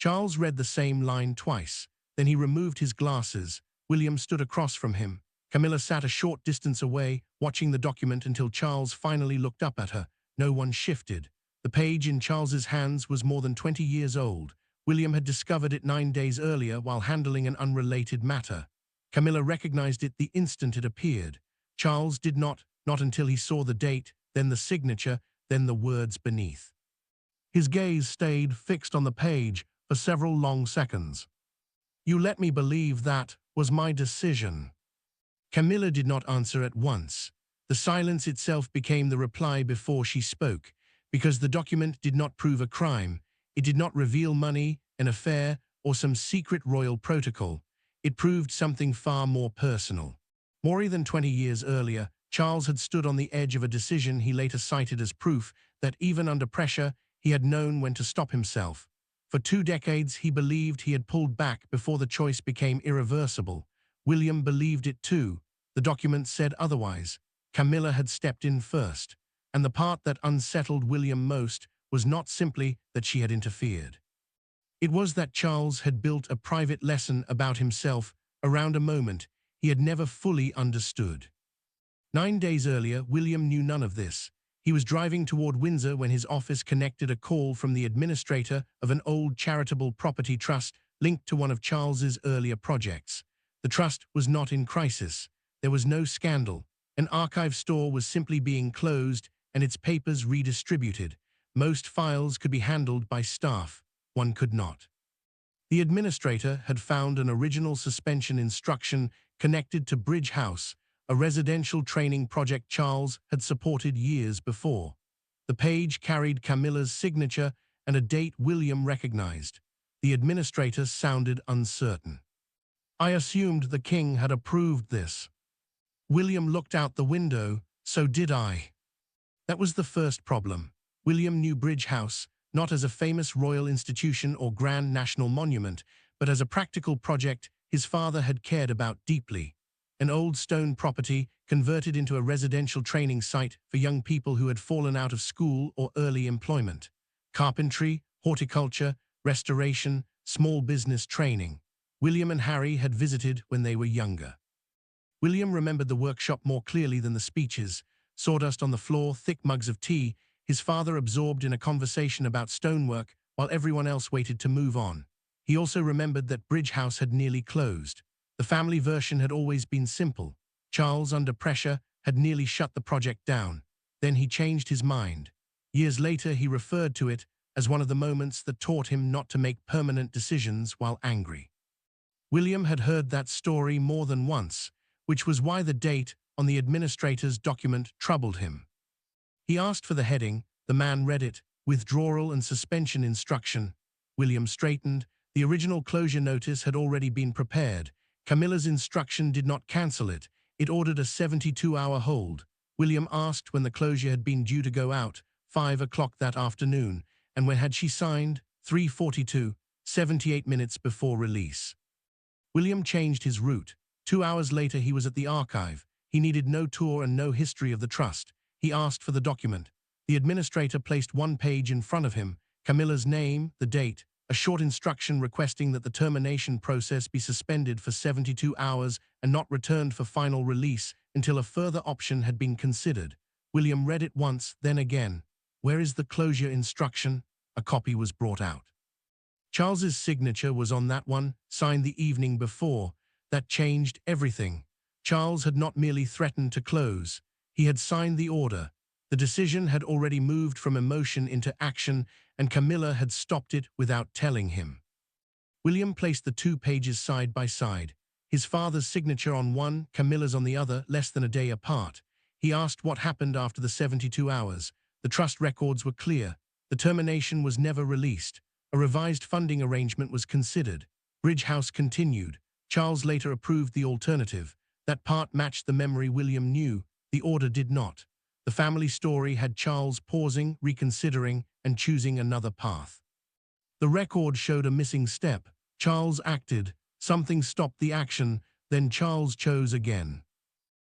Charles read the same line twice. Then he removed his glasses. William stood across from him. Camilla sat a short distance away, watching the document until Charles finally looked up at her. No one shifted. The page in Charles's hands was more than 20 years old. William had discovered it 9 days earlier while handling an unrelated matter. Camilla recognized it the instant it appeared. Charles did not until he saw the date, then the signature, then the words beneath. His gaze stayed fixed on the page for several long seconds. "You let me believe that was my decision." Camilla did not answer at once. The silence itself became the reply before she spoke. Because the document did not prove a crime, it did not reveal money, an affair, or some secret royal protocol. It proved something far more personal. More than 20 years earlier, Charles had stood on the edge of a decision he later cited as proof that even under pressure, he had known when to stop himself. For 2 decades, he believed he had pulled back before the choice became irreversible. William believed it too. The document said otherwise. Camilla had stepped in first. And the part that unsettled William most was not simply that she had interfered. It was that Charles had built a private lesson about himself around a moment he had never fully understood. 9 days earlier, William knew none of this. He was driving toward Windsor when his office connected a call from the administrator of an old charitable property trust linked to one of Charles's earlier projects. The trust was not in crisis. There was no scandal. An archive store was simply being closed and its papers redistributed. Most files could be handled by staff. One could not. The administrator had found an original suspension instruction connected to Bridge House, a residential training project Charles had supported years before. The page carried Camilla's signature and a date William recognized. The administrator sounded uncertain. "I assumed the king had approved this." William looked out the window. "So did I." That was the first problem. William knew Bridge House, not as a famous royal institution or grand national monument, but as a practical project his father had cared about deeply. An old stone property converted into a residential training site for young people who had fallen out of school or early employment. Carpentry, horticulture, restoration, small business training. William and Harry had visited when they were younger. William remembered the workshop more clearly than the speeches. Sawdust on the floor, thick mugs of tea, his father absorbed in a conversation about stonework while everyone else waited to move on. He also remembered that Bridge House had nearly closed. The family version had always been simple. Charles, under pressure, had nearly shut the project down. Then he changed his mind. Years later, he referred to it as one of the moments that taught him not to make permanent decisions while angry. William had heard that story more than once, which was why the date on the administrator's document troubled him. He asked for the heading. The man read it, withdrawal and suspension instruction. William straightened. The original closure notice had already been prepared. Camilla's instruction did not cancel it. It ordered a 72-hour hold. William asked when the closure had been due to go out, 5 o'clock that afternoon, and when had she signed, 3:42, 78 minutes before release. William changed his route. 2 hours later he was at the archive. He needed no tour and no history of the trust. He asked for the document. The administrator placed one page in front of him, Camilla's name, the date, a short instruction requesting that the termination process be suspended for 72 hours and not returned for final release until a further option had been considered. William read it once, then again. "Where is the closure instruction?" A copy was brought out. Charles's signature was on that one, signed the evening before. That changed everything. Charles had not merely threatened to close. He had signed the order. The decision had already moved from emotion into action, and Camilla had stopped it without telling him. William placed the 2 pages side by side. His father's signature on one, Camilla's on the other, less than a day apart. He asked what happened after the 72 hours. The trust records were clear. The termination was never released. A revised funding arrangement was considered. Bridge House continued. Charles later approved the alternative. That part matched the memory William knew. The order did not. The family story had Charles pausing, reconsidering, and choosing another path. The record showed a missing step. Charles acted. Something stopped the action. Then Charles chose again.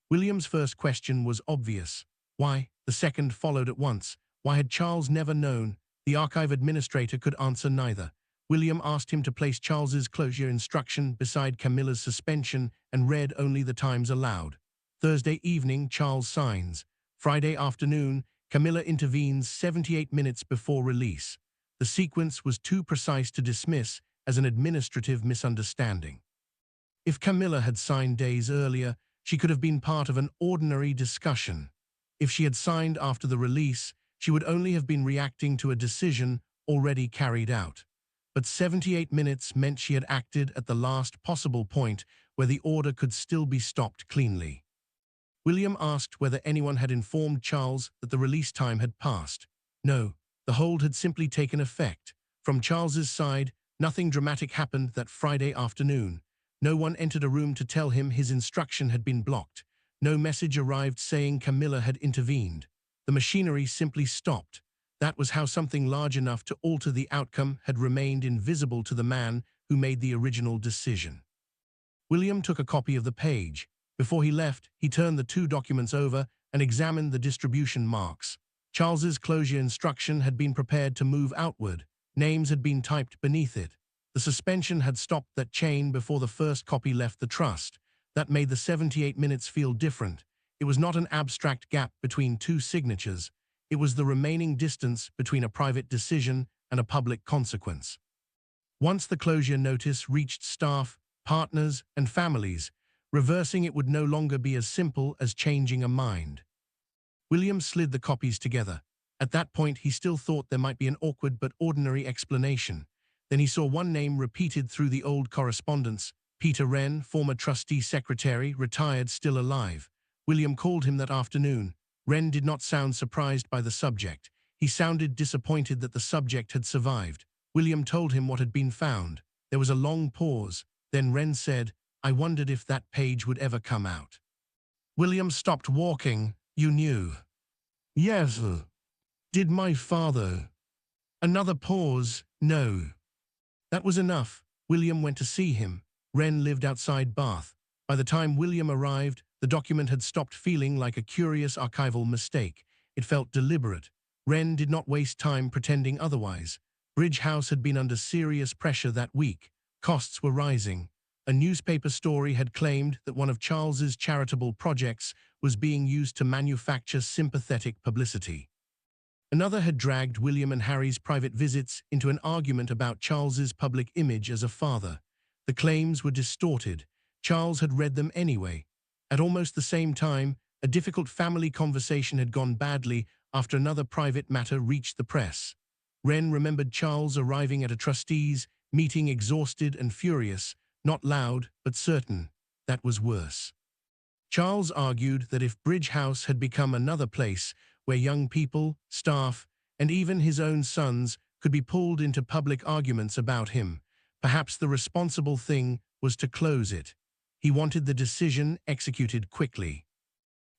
William's first question was obvious. Why? The second followed at once. Why had Charles never known? The archive administrator could answer neither. William asked him to place Charles's closure instruction beside Camilla's suspension and read only the times aloud. Thursday evening, Charles signs. Friday afternoon, Camilla intervenes 78 minutes before release. The sequence was too precise to dismiss as an administrative misunderstanding. If Camilla had signed days earlier, she could have been part of an ordinary discussion. If she had signed after the release, she would only have been reacting to a decision already carried out. But 78 minutes meant she had acted at the last possible point where the order could still be stopped cleanly. William asked whether anyone had informed Charles that the release time had passed. No, the hold had simply taken effect. From Charles's side, nothing dramatic happened that Friday afternoon. No one entered a room to tell him his instruction had been blocked. No message arrived saying Camilla had intervened. The machinery simply stopped. That was how something large enough to alter the outcome had remained invisible to the man who made the original decision. William took a copy of the page. Before he left, he turned the two documents over and examined the distribution marks. Charles's closure instruction had been prepared to move outward. Names had been typed beneath it. The suspension had stopped that chain before the first copy left the trust. That made the 78 minutes feel different. It was not an abstract gap between two signatures. It was the remaining distance between a private decision and a public consequence. Once the closure notice reached staff, partners, and families, reversing it would no longer be as simple as changing a mind. William slid the copies together. At that point, he still thought there might be an awkward but ordinary explanation. Then he saw one name repeated through the old correspondence: Peter Wren, former trustee secretary, retired, still alive. William called him that afternoon. Wren did not sound surprised by the subject. He sounded disappointed that the subject had survived. William told him what had been found. There was a long pause. Then Wren said, "I wondered if that page would ever come out." William stopped walking. "You knew?" "Yes." "Did my father?" Another pause. "No." That was enough. William went to see him. Wren lived outside Bath. By the time William arrived, the document had stopped feeling like a curious archival mistake. It felt deliberate. Wren did not waste time pretending otherwise. Bridge House had been under serious pressure that week. Costs were rising. A newspaper story had claimed that one of Charles's charitable projects was being used to manufacture sympathetic publicity. Another had dragged William and Harry's private visits into an argument about Charles's public image as a father. The claims were distorted. Charles had read them anyway. At almost the same time, a difficult family conversation had gone badly after another private matter reached the press. Wren remembered Charles arriving at a trustees' meeting exhausted and furious, not loud, but certain. That was worse. Charles argued that if Bridge House had become another place where young people, staff, and even his own sons could be pulled into public arguments about him, perhaps the responsible thing was to close it. He wanted the decision executed quickly.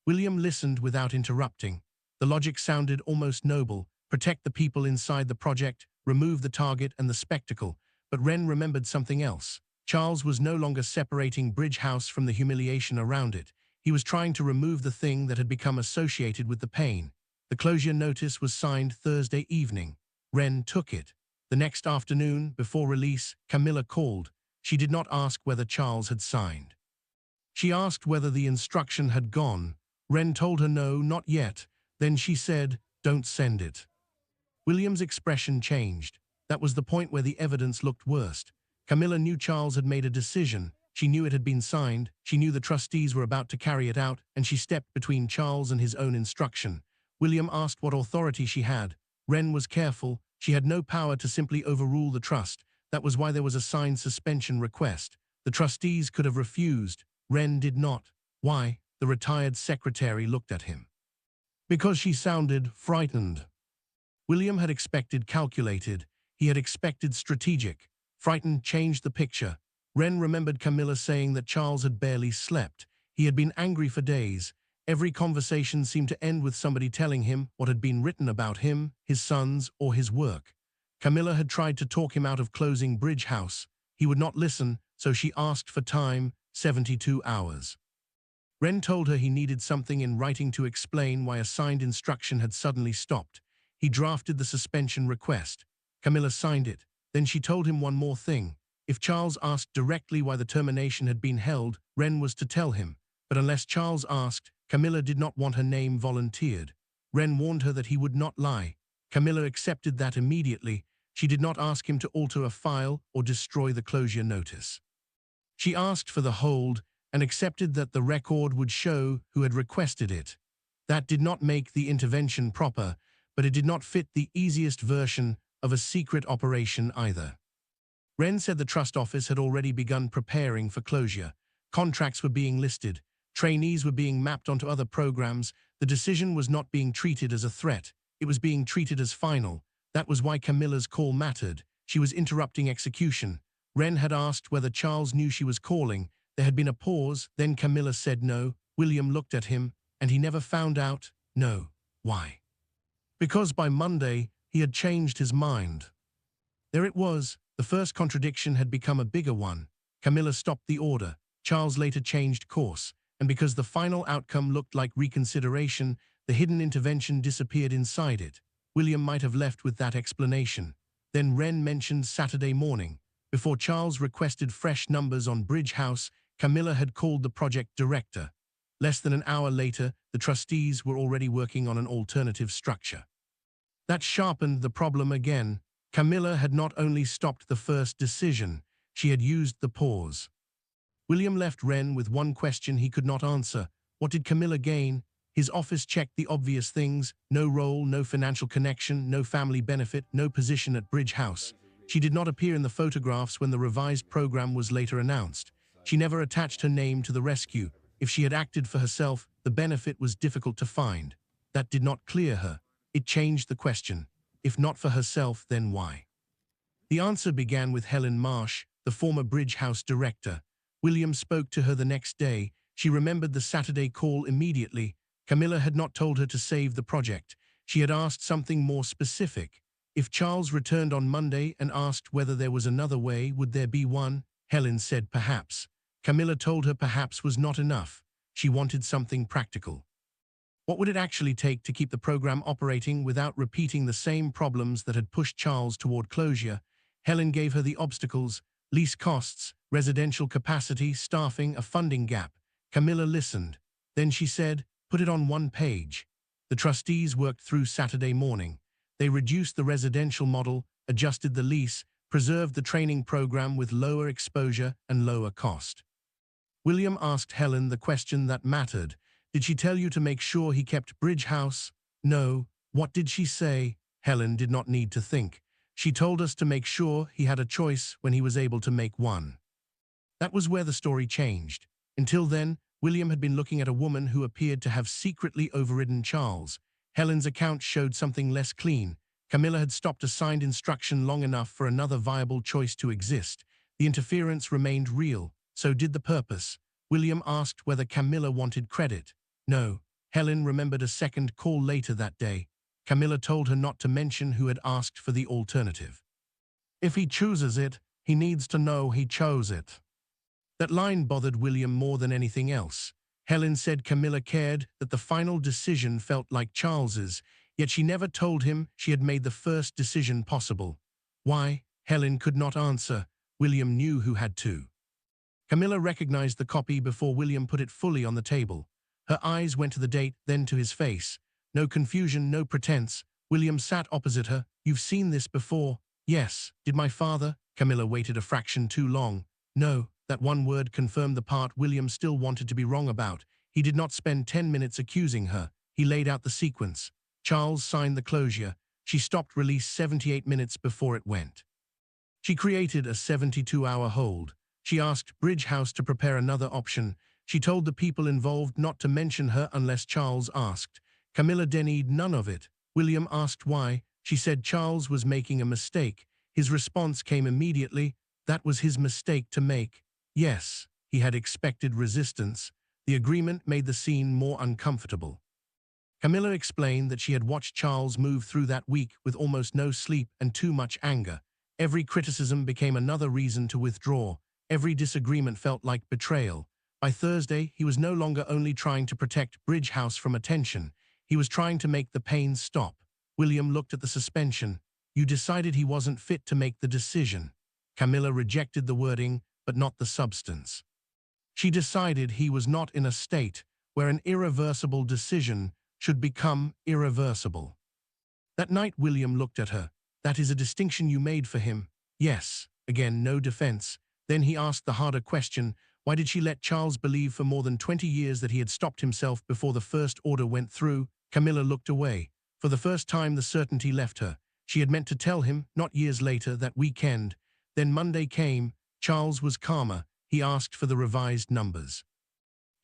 William listened without interrupting. The logic sounded almost noble: protect the people inside the project, remove the target and the spectacle. But Wren remembered something else. Charles was no longer separating Bridge House from the humiliation around it. He was trying to remove the thing that had become associated with the pain. The closure notice was signed Thursday evening. Wren took it. The next afternoon, before release, Camilla called. She did not ask whether Charles had signed. She asked whether the instruction had gone. Wren told her no, not yet. Then she said, "Don't send it." William's expression changed. That was the point where the evidence looked worst. Camilla knew Charles had made a decision. She knew it had been signed. She knew the trustees were about to carry it out, and she stepped between Charles and his own instruction. William asked what authority she had. Wren was careful. She had no power to simply overrule the trust. That was why there was a signed suspension request. The trustees could have refused. Wren did not. Why? The retired secretary looked at him. Because she sounded frightened. William had expected calculated. He had expected strategic. Frightened changed the picture. Wren remembered Camilla saying that Charles had barely slept. He had been angry for days. Every conversation seemed to end with somebody telling him what had been written about him, his sons, or his work. Camilla had tried to talk him out of closing Bridge House. He would not listen, so she asked for time, 72 hours. Wren told her he needed something in writing to explain why a signed instruction had suddenly stopped. He drafted the suspension request. Camilla signed it. Then she told him one more thing. If Charles asked directly why the termination had been held, Wren was to tell him. But unless Charles asked, Camilla did not want her name volunteered. Wren warned her that he would not lie. Camilla accepted that immediately. She did not ask him to alter a file or destroy the closure notice. She asked for the hold and accepted that the record would show who had requested it. That did not make the intervention proper, but it did not fit the easiest version of a secret operation either. Wren said the trust office had already begun preparing for closure. Contracts were being listed. Trainees were being mapped onto other programs. The decision was not being treated as a threat. It was being treated as final. That was why Camilla's call mattered. She was interrupting execution. Wren had asked whether Charles knew she was calling. There had been a pause. Then Camilla said no. William looked at him, and he never found out. No. Why? Because by Monday, he had changed his mind. There it was. The first contradiction had become a bigger one. Camilla stopped the order. Charles later changed course. And because the final outcome looked like reconsideration, the hidden intervention disappeared inside it. William might have left with that explanation. Then Wren mentioned Saturday morning. Before Charles requested fresh numbers on Bridge House, Camilla had called the project director. Less than an hour later, the trustees were already working on an alternative structure. That sharpened the problem again. Camilla had not only stopped the first decision, she had used the pause. William left Wren with one question he could not answer. What did Camilla gain? His office checked the obvious things: no role, no financial connection, no family benefit, no position at Bridge House. She did not appear in the photographs when the revised program was later announced. She never attached her name to the rescue. If she had acted for herself, the benefit was difficult to find. That did not clear her. It changed the question. If not for herself, then why? The answer began with Helen Marsh, the former Bridge House director. William spoke to her the next day. She remembered the Saturday call immediately. Camilla had not told her to save the project. She had asked something more specific. If Charles returned on Monday and asked whether there was another way, would there be one? Helen said perhaps. Camilla told her perhaps was not enough. She wanted something practical. What would it actually take to keep the program operating without repeating the same problems that had pushed Charles toward closure? Helen gave her the obstacles: lease costs, residential capacity, staffing, a funding gap. Camilla listened. Then she said, put it on one page. The trustees worked through Saturday morning. They reduced the residential model, adjusted the lease, preserved the training program with lower exposure and lower cost. William asked Helen the question that mattered. Did she tell you to make sure he kept Bridge House? No. What did she say? Helen did not need to think. She told us to make sure he had a choice when he was able to make one. That was where the story changed. Until then, William had been looking at a woman who appeared to have secretly overridden Charles. Helen's account showed something less clean. Camilla had stopped a signed instruction long enough for another viable choice to exist. The interference remained real. So did the purpose. William asked whether Camilla wanted credit. No. Helen remembered a second call later that day. Camilla told her not to mention who had asked for the alternative. If he chooses it, he needs to know he chose it. That line bothered William more than anything else. Helen said Camilla cared, that the final decision felt like Charles's, yet she never told him she had made the first decision possible. Why? Helen could not answer. William knew who had to. Camilla recognized the copy before William put it fully on the table. Her eyes went to the date, then to his face. No confusion, no pretense. William sat opposite her. You've seen this before? Yes. Did my father? Camilla waited a fraction too long. No. That one word confirmed the part William still wanted to be wrong about. He did not spend 10 minutes accusing her. He laid out the sequence. Charles signed the closure. She stopped release 78 minutes before it went. She created a 72-hour hold. She asked Bridge House to prepare another option. She told the people involved not to mention her unless Charles asked. Camilla denied none of it. William asked why. She said Charles was making a mistake. His response came immediately. That was his mistake to make. Yes, he had expected resistance. The agreement made the scene more uncomfortable. Camilla explained that she had watched Charles move through that week with almost no sleep and too much anger. Every criticism became another reason to withdraw. Every disagreement felt like betrayal. By Thursday, he was no longer only trying to protect Bridge House from attention. He was trying to make the pain stop. William looked at the suspension. You decided he wasn't fit to make the decision. Camilla rejected the wording, but not the substance. She decided he was not in a state where an irreversible decision should become irreversible. That night William looked at her. That is a distinction you made for him. Yes. Again, no defense. Then he asked the harder question, why did she let Charles believe for more than 20 years that he had stopped himself before the first order went through? Camilla looked away. For the first time the certainty left her. She had meant to tell him, not years later, that weekend. Then Monday came. Charles was calmer. He asked for the revised numbers.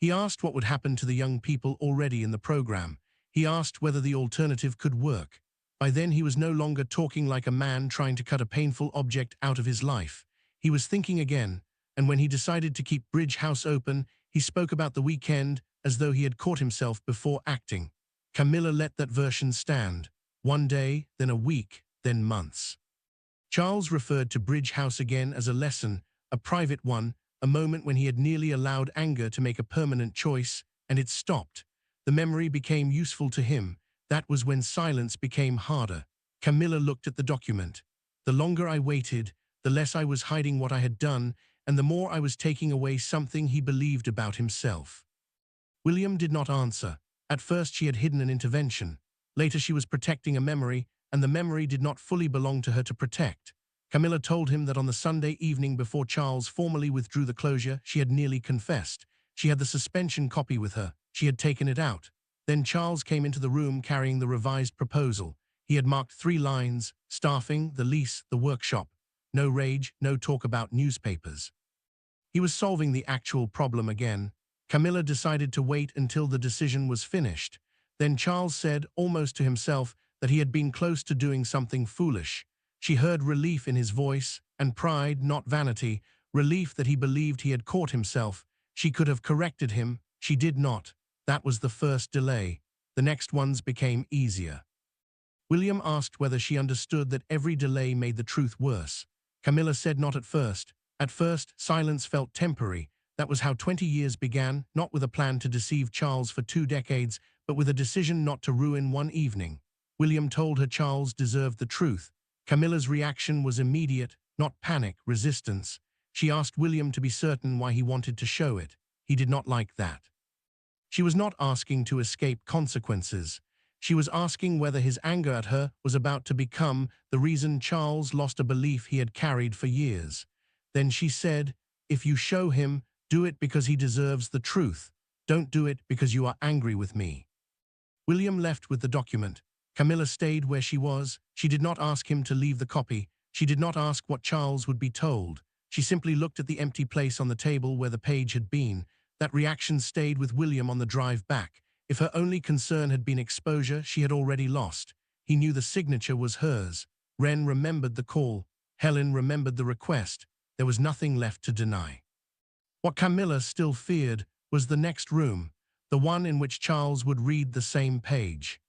He asked what would happen to the young people already in the program. He asked whether the alternative could work. By then he was no longer talking like a man trying to cut a painful object out of his life. He was thinking again, and when he decided to keep Bridge House open, he spoke about the weekend as though he had caught himself before acting. Camilla let that version stand. One day, then a week, then months. Charles referred to Bridge House again as a lesson, a private one, a moment when he had nearly allowed anger to make a permanent choice, and it stopped. The memory became useful to him. That was when silence became harder. Camilla looked at the document. The longer I waited, the less I was hiding what I had done, and the more I was taking away something he believed about himself. William did not answer. At first she had hidden an intervention. Later she was protecting a memory, and the memory did not fully belong to her to protect. Camilla told him that on the Sunday evening before Charles formally withdrew the closure, she had nearly confessed. She had the suspension copy with her. She had taken it out. Then Charles came into the room carrying the revised proposal. He had marked 3 lines: staffing, the lease, the workshop. No rage, no talk about newspapers. He was solving the actual problem again. Camilla decided to wait until the decision was finished. Then Charles said, almost to himself, that he had been close to doing something foolish. She heard relief in his voice, and pride, not vanity, relief that he believed he had caught himself. She could have corrected him. She did not. That was the first delay. The next ones became easier. William asked whether she understood that every delay made the truth worse. Camilla said not at first. At first, silence felt temporary. That was how 20 years began, not with a plan to deceive Charles for 2 decades, but with a decision not to ruin one evening. William told her Charles deserved the truth. Camilla's reaction was immediate, not panic, resistance. She asked William to be certain why he wanted to show it. He did not like that. She was not asking to escape consequences. She was asking whether his anger at her was about to become the reason Charles lost a belief he had carried for years. Then she said, if you show him, do it because he deserves the truth. Don't do it because you are angry with me. William left with the document. Camilla stayed where she was. She did not ask him to leave the copy. She did not ask what Charles would be told. She simply looked at the empty place on the table where the page had been. That reaction stayed with William on the drive back. If her only concern had been exposure, she had already lost. He knew the signature was hers. Wren remembered the call. Helen remembered the request. There was nothing left to deny. What Camilla still feared was the next room, the one in which Charles would read the same page.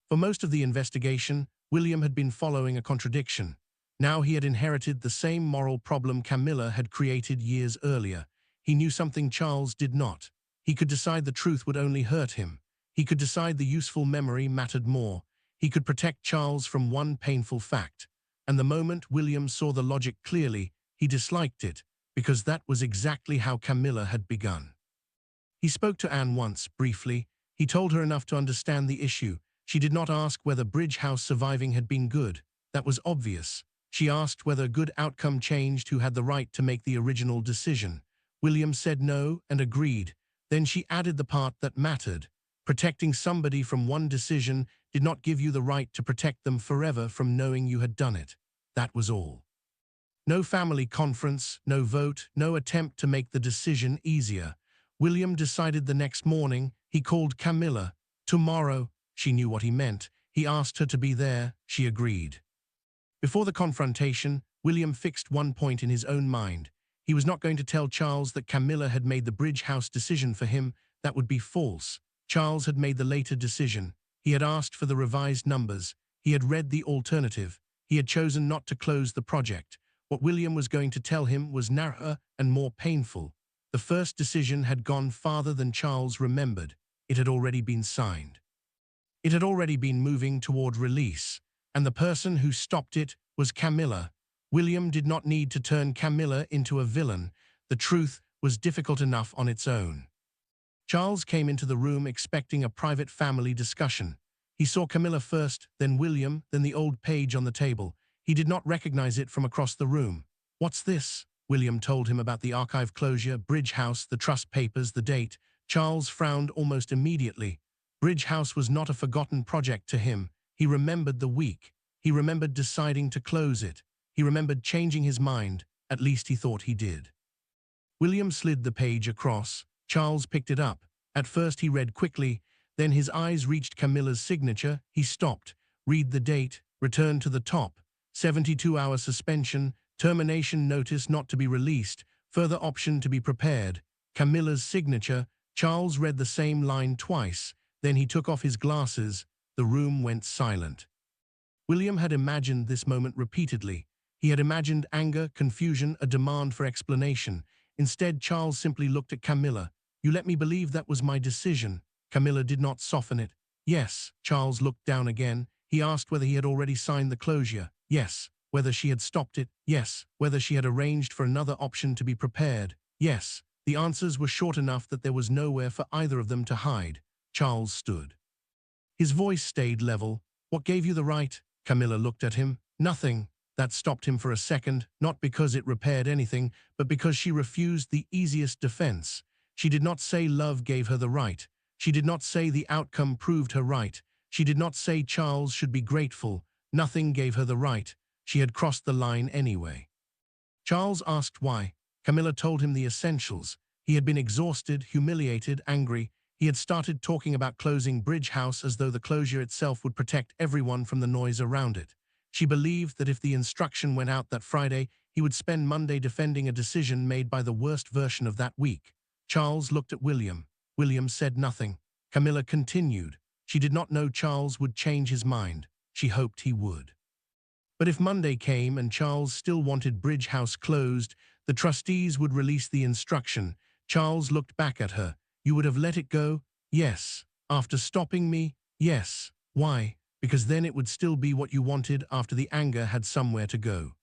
For most of the investigation, William had been following a contradiction. Now he had inherited the same moral problem Camilla had created years earlier. He knew something Charles did not. He could decide the truth would only hurt him. He could decide the useful memory mattered more. He could protect Charles from one painful fact. And the moment William saw the logic clearly, he disliked it, because that was exactly how Camilla had begun. He spoke to Anne once, briefly. He told her enough to understand the issue. She did not ask whether Bridge House surviving had been good. That was obvious. She asked whether a good outcome changed who had the right to make the original decision. William said no and agreed. Then she added the part that mattered. Protecting somebody from one decision did not give you the right to protect them forever from knowing you had done it. That was all. No family conference, no vote, no attempt to make the decision easier. William decided the next morning. He called Camilla. Tomorrow. She knew what he meant. He asked her to be there. She agreed. Before the confrontation, William fixed one point in his own mind. He was not going to tell Charles that Camilla had made the Bridge House decision for him. That would be false. Charles had made the later decision. He had asked for the revised numbers. He had read the alternative. He had chosen not to close the project. What William was going to tell him was narrower and more painful. The first decision had gone farther than Charles remembered. It had already been signed. It had already been moving toward release. And the person who stopped it was Camilla. William did not need to turn Camilla into a villain. The truth was difficult enough on its own. Charles came into the room expecting a private family discussion. He saw Camilla first, then William, then the old page on the table. He did not recognize it from across the room. "What's this?" William told him about the archive closure, Bridge House, the trust papers, the date. Charles frowned almost immediately. Bridge House was not a forgotten project to him. He remembered the week. He remembered deciding to close it. He remembered changing his mind. At least he thought he did. William slid the page across. Charles picked it up. At first he read quickly. Then his eyes reached Camilla's signature. He stopped. Read the date. Return to the top. 72-hour suspension. Termination notice not to be released. Further option to be prepared. Camilla's signature. Charles read the same line twice. Then he took off his glasses. The room went silent. William had imagined this moment repeatedly. He had imagined anger, confusion, a demand for explanation. Instead, Charles simply looked at Camilla. "You let me believe that was my decision." Camilla did not soften it. "Yes." Charles looked down again. He asked whether he had already signed the closure. Yes. Whether she had stopped it. Yes. Whether she had arranged for another option to be prepared. Yes. The answers were short enough that there was nowhere for either of them to hide. Charles stood. His voice stayed level. "What gave you the right?" Camilla looked at him. "Nothing." That stopped him for a second, not because it repaired anything, but because she refused the easiest defense. She did not say love gave her the right. She did not say the outcome proved her right. She did not say Charles should be grateful. Nothing gave her the right. She had crossed the line anyway. Charles asked why. Camilla told him the essentials. He had been exhausted, humiliated, angry. He had started talking about closing Bridge House as though the closure itself would protect everyone from the noise around it. She believed that if the instruction went out that Friday, he would spend Monday defending a decision made by the worst version of that week. Charles looked at William. William said nothing. Camilla continued. She did not know Charles would change his mind. She hoped he would. But if Monday came and Charles still wanted Bridge House closed, the trustees would release the instruction. Charles looked back at her. "You would have let it go?" "Yes." "After stopping me?" "Yes." "Why?" "Because then it would still be what you wanted after the anger had somewhere to go."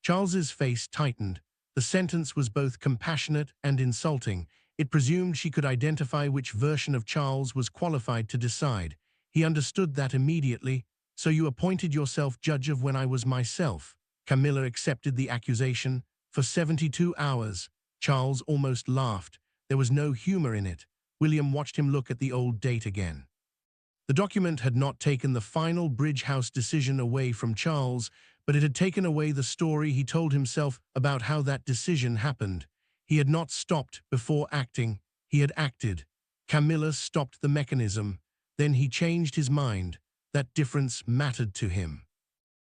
Charles's face tightened. The sentence was both compassionate and insulting. It presumed she could identify which version of Charles was qualified to decide. He understood that immediately. "So you appointed yourself judge of when I was myself." Camilla accepted the accusation. "For 72 hours. Charles almost laughed. There was no humor in it. William watched him look at the old date again. The document had not taken the final Bridge House decision away from Charles, but it had taken away the story he told himself about how that decision happened. He had not stopped before acting. He had acted. Camilla stopped the mechanism. Then he changed his mind. That difference mattered to him.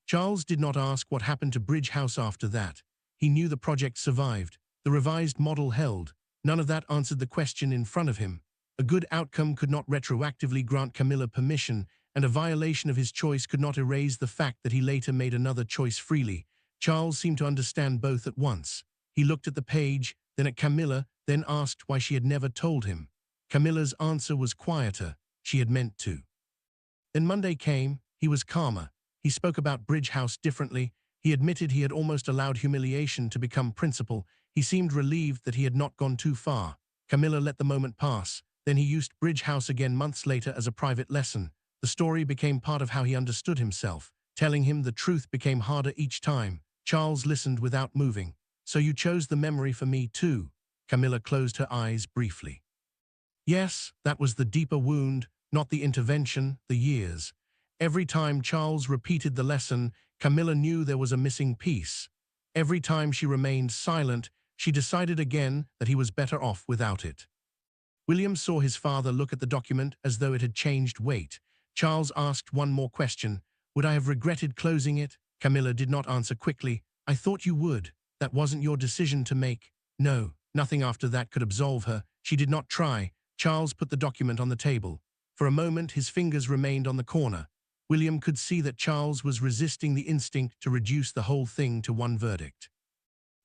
Charles did not ask what happened to Bridge House after that. He knew the project survived. The revised model held. None of that answered the question in front of him. A good outcome could not retroactively grant Camilla permission, and a violation of his choice could not erase the fact that he later made another choice freely. Charles seemed to understand both at once. He looked at the page, then at Camilla, then asked why she had never told him. Camilla's answer was quieter. She had meant to. Then Monday came. He was calmer. He spoke about Bridge House differently. He admitted he had almost allowed humiliation to become principle. He seemed relieved that he had not gone too far. Camilla let the moment pass. Then he used Bridge House again months later as a private lesson. The story became part of how he understood himself. Telling him the truth became harder each time. Charles listened without moving. "So you chose the memory for me too?" Camilla closed her eyes briefly. "Yes, that was the deeper wound, not the intervention, the years." Every time Charles repeated the lesson, Camilla knew there was a missing piece. Every time she remained silent, she decided again that he was better off without it. William saw his father look at the document as though it had changed weight. Charles asked one more question. "Would I have regretted closing it?" Camilla did not answer quickly. "I thought you would. That wasn't your decision to make." No, nothing after that could absolve her. She did not try. Charles put the document on the table. For a moment, his fingers remained on the corner. William could see that Charles was resisting the instinct to reduce the whole thing to one verdict.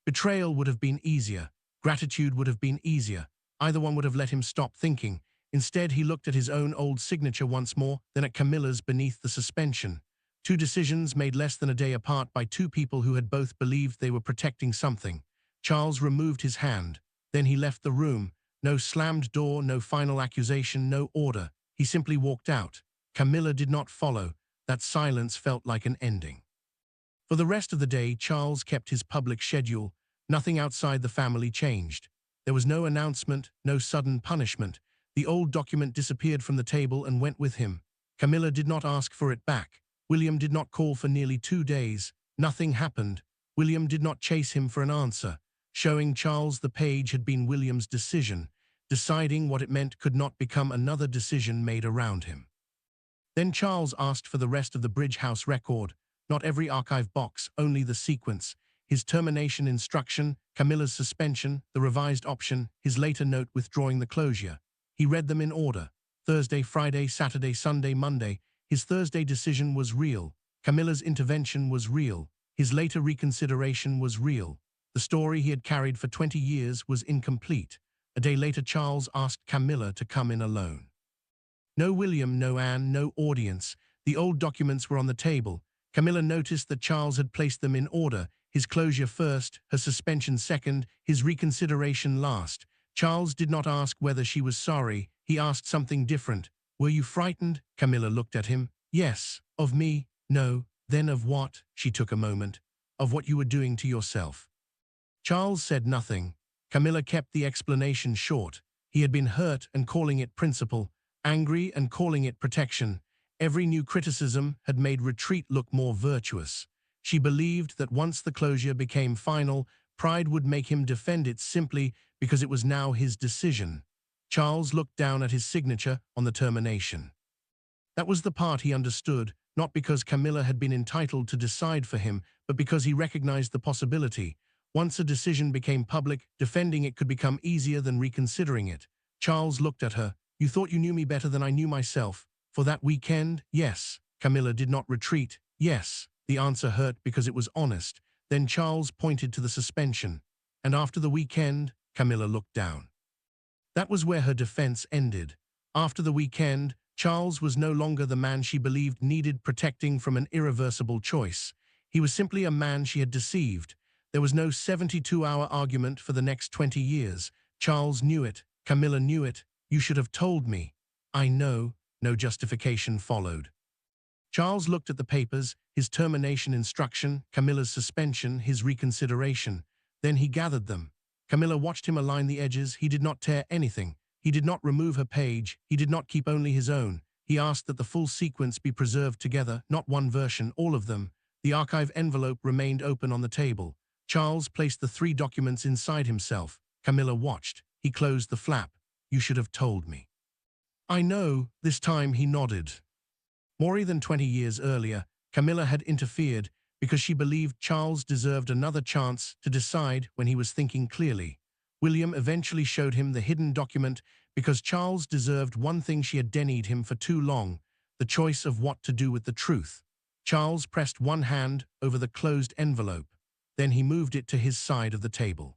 Betrayal would have been easier. Gratitude would have been easier. Either one would have let him stop thinking. Instead, he looked at his own old signature once more, then at Camilla's beneath the suspension. Two decisions made less than a day apart by two people who had both believed they were protecting something. Charles removed his hand. Then he left the room. No slammed door, no final accusation, no order. He simply walked out. Camilla did not follow. That silence felt like an ending. For the rest of the day, Charles kept his public schedule. Nothing outside the family changed. There was no announcement, no sudden punishment. The old document disappeared from the table and went with him. Camilla did not ask for it back. William did not call for nearly 2 days. Nothing happened. William did not chase him for an answer. Showing Charles the page had been William's decision. Deciding what it meant could not become another decision made around him. Then Charles asked for the rest of the Bridge House record. Not every archive box, only the sequence. His termination instruction, Camilla's suspension, the revised option, his later note withdrawing the closure. He read them in order. Thursday, Friday, Saturday, Sunday, Monday. His Thursday decision was real. Camilla's intervention was real. His later reconsideration was real. The story he had carried for 20 years was incomplete. A day later, Charles asked Camilla to come in alone. No William, no Anne, no audience. The old documents were on the table. Camilla noticed that Charles had placed them in order. His closure first, her suspension second, his reconsideration last. Charles did not ask whether she was sorry. He asked something different. Were you frightened? Camilla looked at him. Yes. Of me? No. Then of what? She took a moment. Of what you were doing to yourself. Charles said nothing. Camilla kept the explanation short. He had been hurt and calling it principle, angry and calling it protection. Every new criticism had made retreat look more virtuous. She believed that once the closure became final, pride would make him defend it simply because it was now his decision. Charles looked down at his signature on the termination. That was the part he understood, not because Camilla had been entitled to decide for him, but because he recognized the possibility. Once a decision became public, defending it could become easier than reconsidering it. Charles looked at her. You thought you knew me better than I knew myself. For that weekend? Yes. Camilla did not retreat. Yes. The answer hurt because it was honest. Then Charles pointed to the suspension. And after the weekend, Camilla looked down. That was where her defense ended. After the weekend, Charles was no longer the man she believed needed protecting from an irreversible choice. He was simply a man she had deceived. There was no 72-hour argument for the next 20 years. Charles knew it. Camilla knew it. You should have told me. I know. No justification followed. Charles looked at the papers, his termination instruction, Camilla's suspension, his reconsideration. Then he gathered them. Camilla watched him align the edges. He did not tear anything. He did not remove her page. He did not keep only his own. He asked that the full sequence be preserved together, not one version, all of them. The archive envelope remained open on the table. Charles placed the 3 documents inside himself. Camilla watched. He closed the flap. You should have told me. I know. This time he nodded. More than 20 years earlier, Camilla had interfered because she believed Charles deserved another chance to decide when he was thinking clearly. William eventually showed him the hidden document because Charles deserved one thing she had denied him for too long, the choice of what to do with the truth. Charles pressed one hand over the closed envelope. Then he moved it to his side of the table.